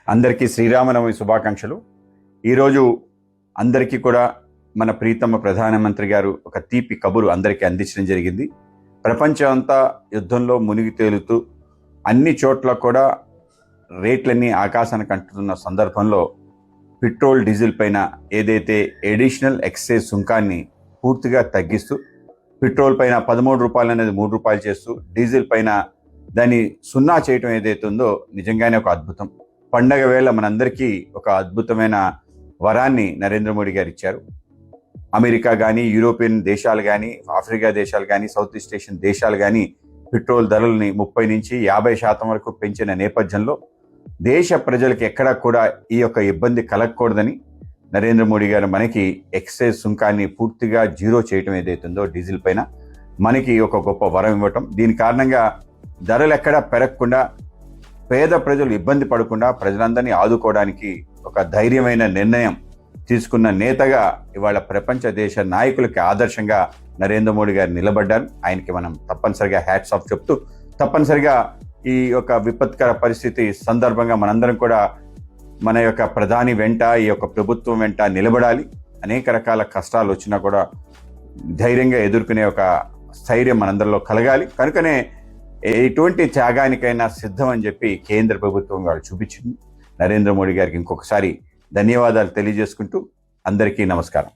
అందరికీ శ్రీరామనవమి శుభాకాంక్షలు. ఈరోజు అందరికీ కూడా మన ప్రీతమ ప్రధానమంత్రి గారు ఒక తీపి కబురు అందరికీ అందించడం జరిగింది. ప్రపంచం అంతా యుద్ధంలో మునిగి తేలుతూ అన్ని చోట్ల కూడా రేట్లన్నీ ఆకాశానికి అంటున్న సందర్భంలో పెట్రోల్, డీజిల్ పైన ఏదైతే ఎడిషనల్ ఎక్సైజ్ సుంకాన్ని పూర్తిగా తగ్గిస్తూ పెట్రోల్ పైన 13 రూపాయలు అనేది 3 రూపాయలు చేస్తూ డీజిల్ పైన దాన్ని 0 చేయటం ఏదైతే ఉందో నిజంగానే ఒక అద్భుతం. పండగ వేళ మనందరికీ ఒక అద్భుతమైన వరాన్ని నరేంద్ర మోడీ గారు ఇచ్చారు. అమెరికా కానీ, యూరోపియన్ దేశాలు కానీ, ఆఫ్రికా దేశాలు కానీ, సౌత్ ఈస్ట్ ఏషియన్ దేశాలు కానీ పెట్రోల్ ధరల్ని 30 నుంచి 50% వరకు పెంచిన నేపథ్యంలో దేశ ప్రజలకు ఎక్కడా కూడా ఈ యొక్క ఇబ్బంది కలగకూడదని నరేంద్ర మోడీ గారు మనకి ఎక్సైజ్ సుంకాన్ని పూర్తిగా జీరో చేయటం ఏదైతుందో డీజిల్ పైన మనకి ఒక గొప్ప వరం ఇవ్వటం. దీని కారణంగా ధరలు ఎక్కడా పెరగకుండా, పేద ప్రజలు ఇబ్బంది పడకుండా ప్రజలందరినీ ఆదుకోవడానికి ఒక ధైర్యమైన నిర్ణయం తీసుకున్న నేతగా ఇవాళ ప్రపంచ దేశ నాయకులకి ఆదర్శంగా నరేంద్ర మోడీ గారు నిలబడ్డారు. ఆయనకి మనం తప్పనిసరిగా హ్యాట్స్ ఆఫ్ చెప్తూ, తప్పనిసరిగా ఈ యొక్క విపత్కర పరిస్థితి సందర్భంగా మనందరం కూడా మన యొక్క ప్రధాని వెంట, ఈ యొక్క ప్రభుత్వం వెంట నిలబడాలి. అనేక రకాల కష్టాలు వచ్చినా కూడా ధైర్యంగా ఎదుర్కొనే ఒక స్థైర్యం మనందరిలో కలగాలి. కనుకనే ఎటువంటి త్యాగానికైనా సిద్ధం అని చెప్పి కేంద్ర ప్రభుత్వం వాళ్ళు చూపించింది. నరేంద్ర మోడీ గారికి ఇంకొకసారి ధన్యవాదాలు తెలియజేసుకుంటూ అందరికీ నమస్కారం.